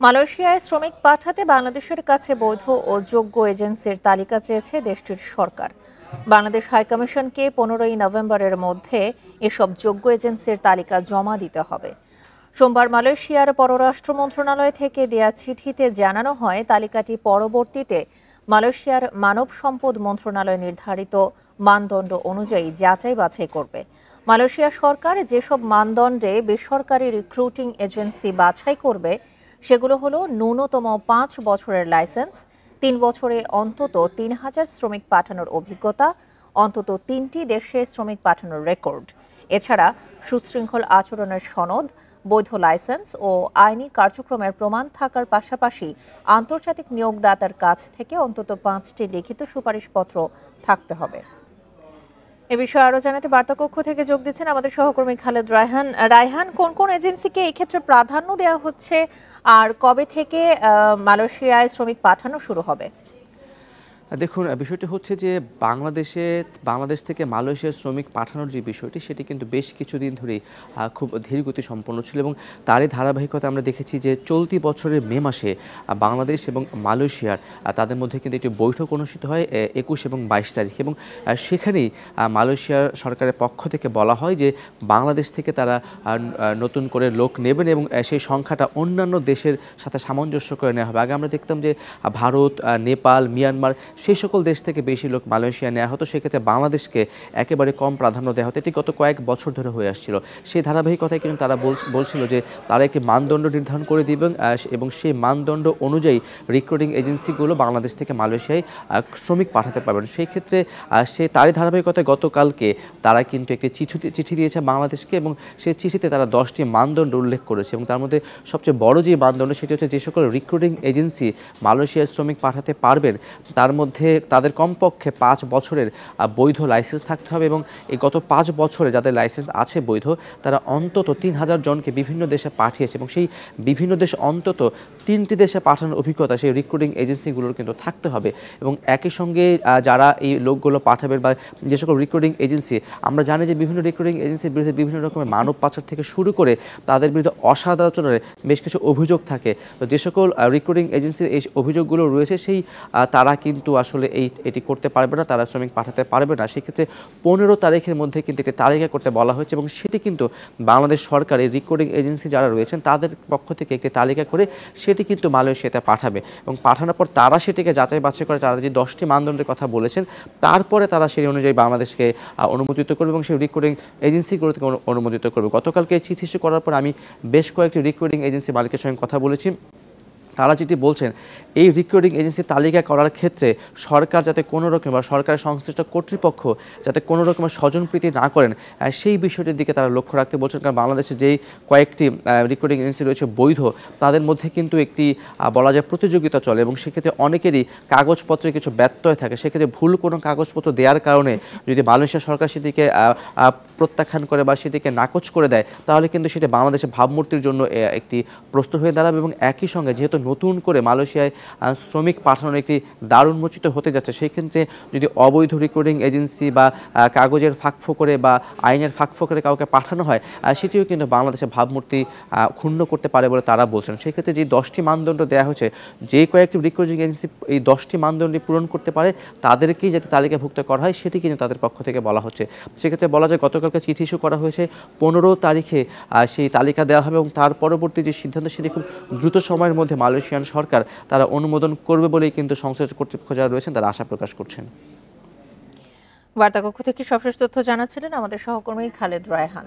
মালয়েশিয়ায় শ্রমিক পাঠাতে বাংলাদেশের কাছে বৈধ ও যোগ্য এজেন্সির তালিকা চেয়েছে দেশটির সরকার। বাংলাদেশ হাইকমিশনকে 15ই নভেম্বরের মধ্যে এসব যোগ্য এজেন্সির তালিকা জমা দিতে হবে। সোমবার মালয়েশিয়ার পররাষ্ট্র মন্ত্রণালয় থেকে দেয়া চিঠিতে জানানো হয়, তালিকাটি পরবর্তীতে মালয়েশিয়ার মানব সম্পদ মন্ত্রণালয় নির্ধারিত মানদণ্ড অনুযায়ী যাচাই বাছাই করবে। মালয়েশিয়া সরকার যেসব মানদণ্ডে বেসরকারি রিক্রুটিং এজেন্সি বাছাই করবে সেগুলো হলো ন্যূনতম 5 বছরের লাইসেন্স, 3 বছরে অন্তত 3000 শ্রমিক পাঠানোর অভিজ্ঞতা, অন্তত 3টি দেশে শ্রমিক পাঠানোর রেকর্ড, এছাড়া সুশৃঙ্খল আচরণের সনদ, বৈধ লাইসেন্স ও আইনি কার্যক্রমের প্রমাণ থাকার পাশাপাশি আন্তর্জাতিক নিয়োগদাতার কাছ থেকে অন্তত 5টি লিখিত সুপারিশপত্র থাকতে হবে। এ বিষয়ে আরো জানাতে বার্তাকক্ষ থেকে যোগ দিচ্ছেন আমাদের সহকর্মী খালেদ রায়হান। রায়হান, কোন কোন এজেন্সিকে এই ক্ষেত্রে প্রাধান্য দেওয়া হচ্ছে আর কবে থেকে মালয়েশিয়ায় শ্রমিক পাঠানো শুরু হবে? দেখুন, বিষয়টি হচ্ছে যে বাংলাদেশ থেকে মালয়েশিয়ার শ্রমিক পাঠানোর যে বিষয়টি, সেটি কিন্তু বেশ কিছুদিন ধরেই খুব ধীরগতি সম্পন্ন ছিল এবং তারই ধারাবাহিকতা আমরা দেখেছি যে চলতি বছরের মে মাসে বাংলাদেশ এবং মালয়েশিয়ার তাদের মধ্যে কিন্তু একটি বৈঠক অনুষ্ঠিত হয় 21 এবং 22 তারিখ, এবং সেখানেই মালয়েশিয়ার সরকারের পক্ষ থেকে বলা হয় যে বাংলাদেশ থেকে তারা নতুন করে লোক নেবেন এবং সেই সংখ্যাটা অন্যান্য দেশের সাথে সামঞ্জস্য করে নেওয়া হবে। আগে আমরা দেখতাম যে ভারত, নেপাল, মিয়ানমার সেই সকল দেশ থেকে বেশি লোক মালয়েশিয়া নেওয়া হতো, সেক্ষেত্রে বাংলাদেশকে একেবারে কম প্রাধান্য দেওয়া হতো। এটি গত কয়েক বছর ধরে হয়ে আসছিল। সেই ধারাবাহিকতায় কিন্তু তারা বলছিল যে তারা একটি মানদণ্ড নির্ধারণ করে দিবেন এবং সেই মানদণ্ড অনুযায়ী রিক্রুটিং এজেন্সিগুলো বাংলাদেশ থেকে মালয়েশিয়ায় শ্রমিক পাঠাতে পারবেন। সেই ক্ষেত্রে তারই ধারাবাহিকতায় গতকালকে তারা কিন্তু একটি চিঠি দিয়েছে বাংলাদেশকে এবং সেই চিঠিতে তারা 10টি মানদণ্ড উল্লেখ করেছে এবং তার মধ্যে সবচেয়ে বড় যে মানদণ্ড সেটি হচ্ছে যে সকল রিক্রুটিং এজেন্সি মালয়েশিয়ায় শ্রমিক পাঠাতে পারবেন তার মধ্যে তাদের কমপক্ষে 5 বছরের বৈধ লাইসেন্স থাকতে হবে এবং এই গত 5 বছরে যাদের লাইসেন্স আছে বৈধ, তারা অন্তত 3000 জনকে বিভিন্ন দেশে পাঠিয়েছে এবং সেই বিভিন্ন দেশে অন্তত 3টি দেশে পাঠানোর অভিজ্ঞতা সেই রিক্রুটিং এজেন্সিগুলোর কিন্তু থাকতে হবে। এবং একই সঙ্গে যারা এই লোকগুলো পাঠাবেন বা যে সকল রিক্রুটিং এজেন্সি, আমরা জানি যে বিভিন্ন রিক্রুটিং এজেন্সির বিরুদ্ধে বিভিন্ন রকমের মানব পাচার থেকে শুরু করে তাদের বিরুদ্ধে অসদাচরণের বেশ কিছু অভিযোগ থাকে। তো যে সকল রিক্রুটিং এজেন্সির এই অভিযোগগুলো রয়েছে তারা কিন্তু আসলে এটি করতে পারবে না, তারা শ্রমিক পাঠাতে পারবে না। সেক্ষেত্রে 15 তারিখের মধ্যে কিন্তু একটি তালিকা করতে বলা হয়েছে এবং সেটি কিন্তু বাংলাদেশ সরকারের রিক্রুটিং এজেন্সি যারা রয়েছেন তাদের পক্ষ থেকে একটি তালিকা করে সেটি কিন্তু মালয়েশিয়াতে পাঠাবে এবং পাঠানোর পর তারা সেটিকে যাচাই বাছাই করে তারা যে 10টি মানদণ্ডের কথা বলেছেন তারপরে তারা সেই অনুযায়ী বাংলাদেশকে অনুমোদিত করবে এবং সেই রিক্রুটিং এজেন্সিগুলো থেকে অনুমোদিত করবে। গতকালকে চিঠি ইস্যু করার পর আমি বেশ কয়েকটি রিক্রুটিং এজেন্সি মালিকের সঙ্গে কথা বলেছি। তারা যেটি বলছেন, এই রিক্রুটিং এজেন্সি তালিকা করার ক্ষেত্রে সরকার যাতে কোনো রকম বা সরকারের সংশ্লিষ্ট কর্তৃপক্ষ যাতে কোনো রকমের স্বজনপ্রীতি না করেন সেই বিষয়টির দিকে তারা লক্ষ্য রাখতে বলছেন। কারণ বাংলাদেশে যেই কয়েকটি রিক্রুটিং এজেন্সি রয়েছে বৈধ, তাদের মধ্যে কিন্তু একটি বলা যায় প্রতিযোগিতা চলে এবং সেক্ষেত্রে অনেকেরই কাগজপত্রে কিছু ব্যত্যয় থাকে। সেক্ষেত্রে ভুল কোনো কাগজপত্র দেওয়ার কারণে যদি মালয়েশিয়া সরকার সেটিকে প্রত্যাখ্যান করে বা সেটিকে নাকচ করে দেয়, তাহলে কিন্তু সেটি বাংলাদেশের ভাবমূর্তির জন্য একটি প্রস্তুত হয়ে দাঁড়াবে এবং একই সঙ্গে যেহেতু নতুন করে মালয়েশিয়ায় শ্রমিক পাঠানোর একটি দ্বার উন্মোচিত হতে যাচ্ছে, সেই ক্ষেত্রে যদি অবৈধ রিক্রুটিং এজেন্সি বা কাগজের ফাঁকফোকরে বা আইনের ফাঁকফোকরে কাউকে পাঠানো হয়, সেটিও কিন্তু বাংলাদেশের ভাবমূর্তি ক্ষুণ্ণ করতে পারে বলে তারা বলছেন। সেক্ষেত্রে যে 10টি মানদণ্ড দেওয়া হয়েছে, যে কয়েকটি রিক্রুটিং এজেন্সি এই 10টি মানদণ্ডই পূরণ করতে পারে তাদেরকেই যাতে তালিকাভুক্ত করা হয় সেটি কিন্তু তাদের পক্ষ থেকে বলা হচ্ছে। সেক্ষেত্রে বলা যায় গতকালকে চিঠি ইস্যু করা হয়েছে, 15 তারিখে সেই তালিকা দেওয়া হবে এবং তার পরবর্তী যে সিদ্ধান্ত সেটি খুব দ্রুত সময়ের মধ্যে মালয়েশিয়ান সরকার তারা অনুমোদন করবে বলেই কিন্তু সংশ্লিষ্ট কর্তৃপক্ষ যারা রয়েছেন তারা আশা প্রকাশ করছেন। বার্তাকক্ষ থেকে সবশেষ তথ্য জানাচ্ছিলেন আমাদের সহকর্মী খালেদ রায়হান।